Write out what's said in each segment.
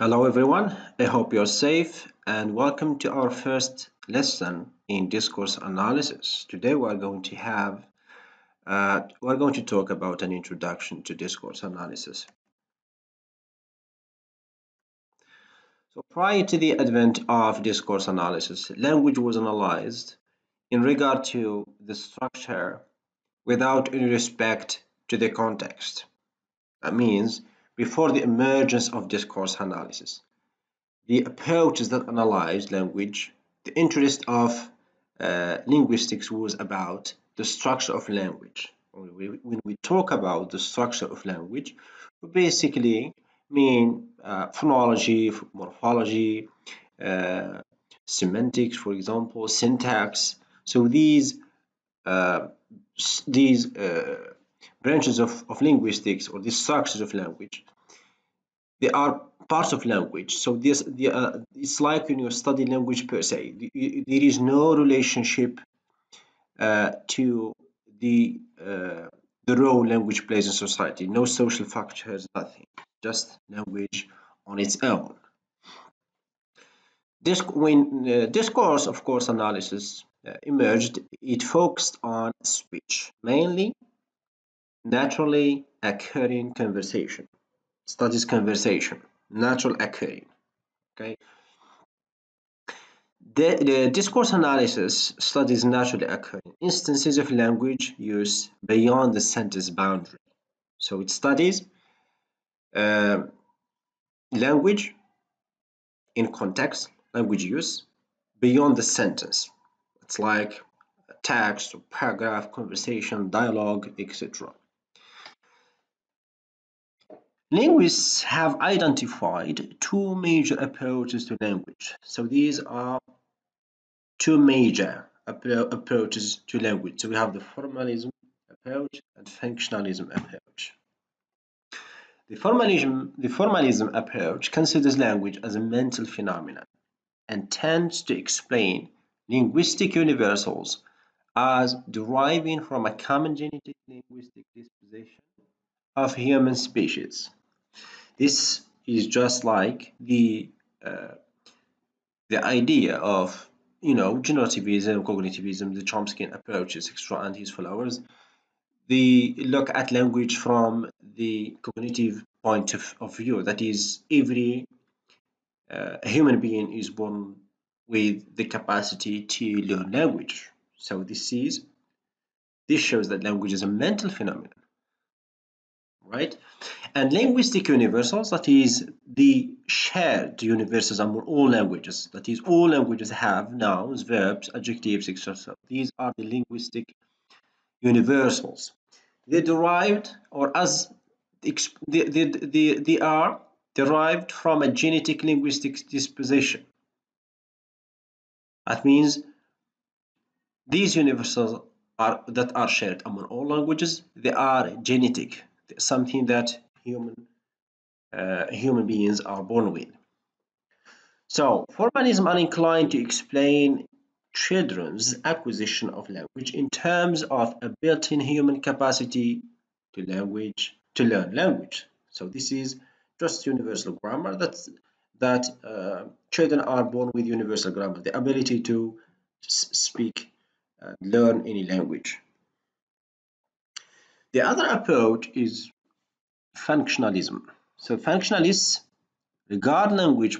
Hello everyone, I hope you're safe and welcome to our first lesson in discourse analysis. Today we're going to talk about an introduction to discourse analysis. So prior to the advent of discourse analysis, language was analyzed in regard to the structure without any respect to the context. That means before the emergence of discourse analysis. The approaches that analyze language, the interest of linguistics was about the structure of language. When we talk about the structure of language, we basically mean phonology, morphology, uh, semantics, for example, syntax. So uh, these branches of linguistics or these structures of language, they are parts of language. So it's like when you study language per se. There is no relationship to the role language plays in society. No social factors, nothing. Just language on its own. When discourse, of course, analysis emerged, it focused on speech, mainly naturally occurring conversation. Studies conversation, natural occurring. Okay. The discourse analysis studies naturally occurring instances of language use beyond the sentence boundary. So it studies uh, language in context, language use beyond the sentence. It's like text, or paragraph, conversation, dialogue, etc. Linguists have identified two major approaches to language. So these are two major approaches to language. So we have the formalism approach and functionalism approach. The formalism approach considers language as a mental phenomenon and tends to explain linguistic universals as deriving from a common genetic linguistic disposition of human species. This is just like uh, the idea of generativism, cognitivism, the Chomsky approaches, etc., and his followers. They look at language from the cognitive point of view. That is, every human being is born with the capacity to learn language. So this shows that language is a mental phenomenon, right? And linguistic universals, that is the shared universals among all languages. That is, all languages have nouns, verbs, adjectives, etc. So these are the linguistic universals. They derived, or as they are derived from a genetic linguistic disposition. That means these universals that are shared among all languages, they are genetic, something that human beings are born with. So, formalism are inclined to explain children's acquisition of language in terms of a built-in human capacity to learn language. So this is just universal grammar. That children are born with universal grammar, the ability to speak and learn any language. The other approach is functionalism. So functionalists regard language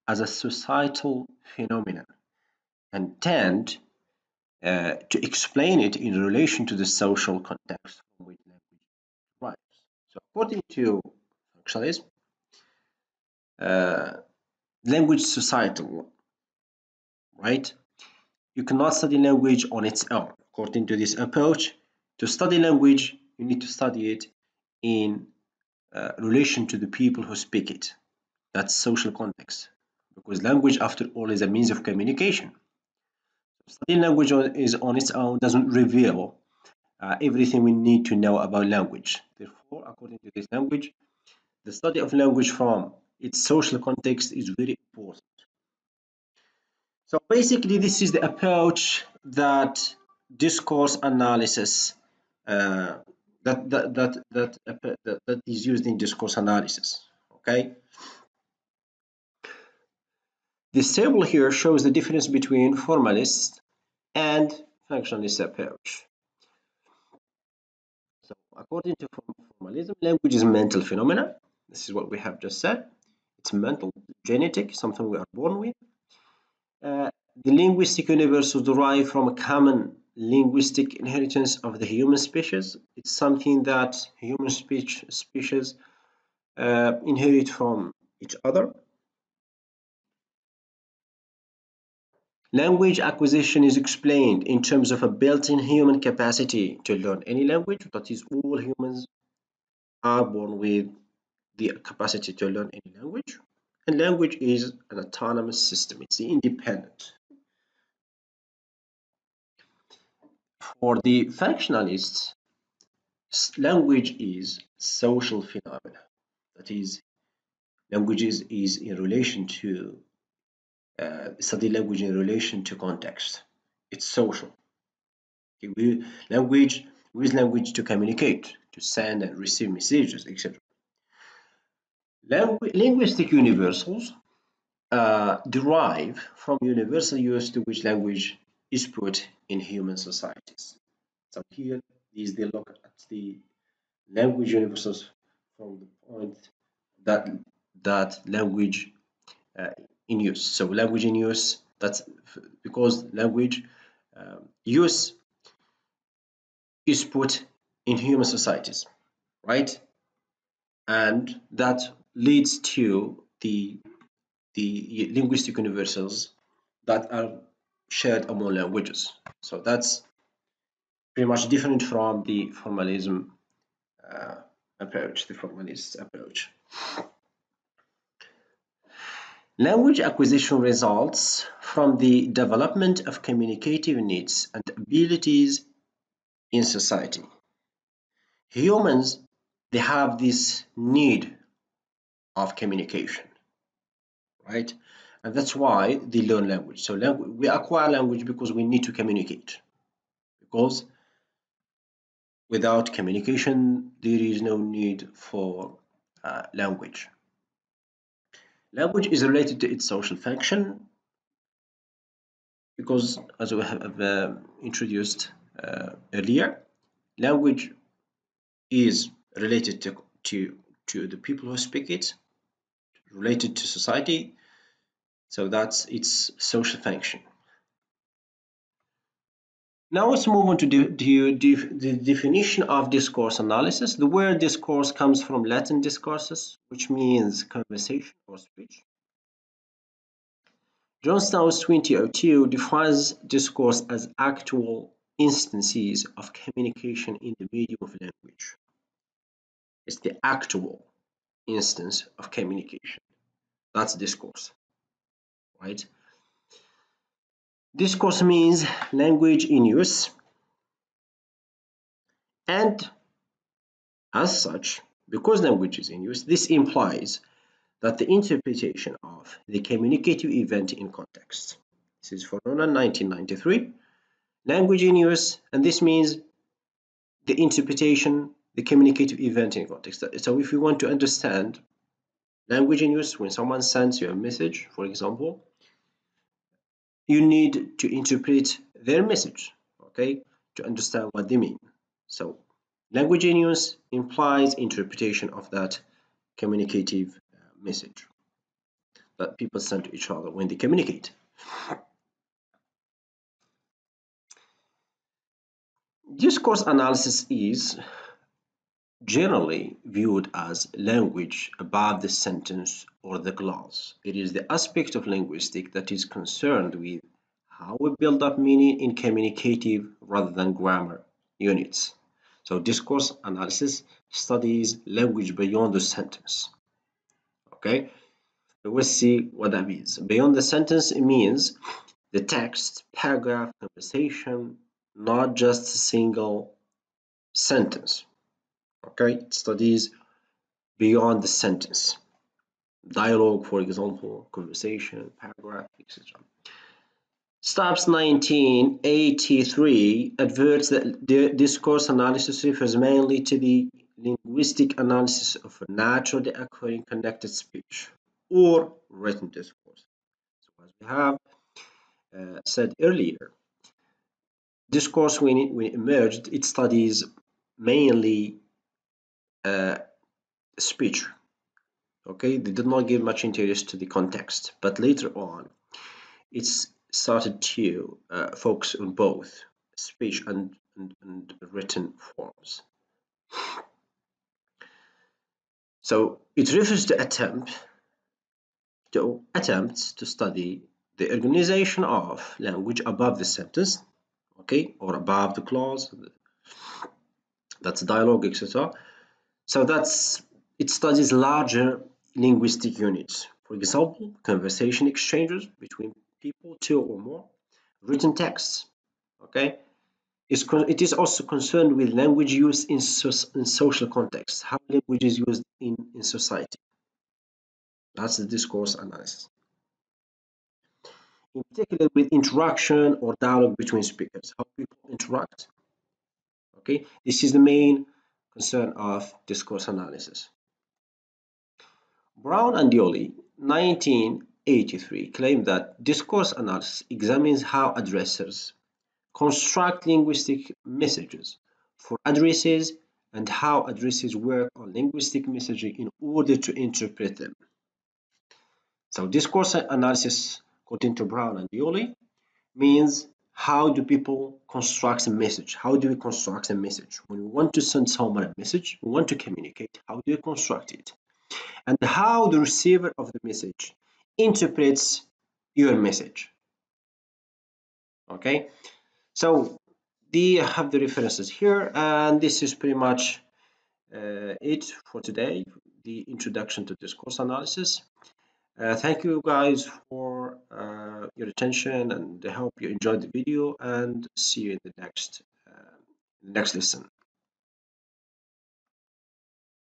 as a societal phenomenon and tend to explain it in relation to the social context from which language derives. So according to functionalism, uh, language societal, right? You cannot study language on its own. According to this approach, to study language, you need to study it in relation to the people who speak it. That's social context. Because language, after all, is a means of communication. Studying language is on its own doesn't reveal everything we need to know about language. Therefore, according to this language, the study of language from its social context is very important. So basically, this is the approach that discourse analysis uh, that is used in discourse analysis. Okay. This table here shows the difference between formalist and functionalist approach. So according to formalism, language is a mental phenomena. This is what we have just said. It's mental, genetic, something we are born with. The linguistic universals derive from a common linguistic inheritance of the human species. It's something that human species inherit from each other. Language acquisition is explained in terms of a built-in human capacity to learn any language. That is, all humans are born with the capacity to learn any language. And language is an autonomous system. It's independent. For the functionalists, language is social phenomena. That is, language is in relation to study language in relation to context. It's social. Okay, we use language to communicate, to send and receive messages, etc. Linguistic universals derive from universal use to which language is put in human societies. So here is the look at the language universals from the point that language in use. So language in use, that's because language use is put in human societies, right? And that leads to the linguistic universals that are shared among languages. So that's pretty much different from the formalism approach, the formalist approach. Language acquisition results from the development of communicative needs and abilities in society. Humans, they have this need of communication, right? And that's why they learn language. So we acquire language because we need to communicate. Because without communication, there is no need for language. Language is related to its social function because, as we have introduced earlier, language is related to the people who speak it, related to society, so that's its social function. Now let's move on to the definition of discourse analysis. The word discourse comes from Latin discoursus, which means conversation or speech. Johnstone's 2002 defines discourse as actual instances of communication in the medium of language. It's the actual instance of communication. That's discourse, right? Discourse means language in use, and as such, because language is in use, this implies that the interpretation of the communicative event in context. This is for Ronan 1993. Language in use, and this means the interpretation, the communicative event in context. So if you want to understand language in use, when someone sends you a message, for example, you need to interpret their message, okay, to understand what they mean. So language in use implies interpretation of that communicative message that people send to each other when they communicate. Discourse analysis is generally viewed as language above the sentence or the clause. It is the aspect of linguistics that is concerned with how we build up meaning in communicative rather than grammar units. So discourse analysis studies language beyond the sentence. Okay, so we'll see what that means. Beyond the sentence, it means the text, paragraph, conversation, not just a single sentence. Okay, it studies beyond the sentence. Dialogue, for example, conversation, paragraph, etc. STAPS 1983 adverts that discourse analysis refers mainly to the linguistic analysis of naturally occurring connected speech or written discourse. So As we have said earlier, discourse, when it emerged, it studies mainly uh, speech. Okay, they did not give much interest to the context, but later on, it's started to focus on both speech and written forms. So it refers to attempts to study the organization of language above the sentence, okay, or above the clause. That's dialogue, etc. So it studies larger linguistic units. For example, conversation exchanges between people, two or more, written texts. Okay, it is also concerned with language use in social contexts, how language is used in society. That's the discourse analysis. In particular, with interaction or dialogue between speakers, how people interact. Okay, this is the main concern of discourse analysis. Brown and Dioli, 1983, claimed that discourse analysis examines how addressers construct linguistic messages for addresses and how addresses work on linguistic messaging in order to interpret them. So discourse analysis, according to Brown and Dioli, means how do people construct a message? How do we construct a message? When we want to send someone a message, we want to communicate, how do you construct it? And how the receiver of the message interprets your message. Okay, so they have the references here, and this is pretty much it for today, the introduction to discourse analysis. Thank you guys for your attention, and I hope you enjoyed the video, and see you in the next lesson.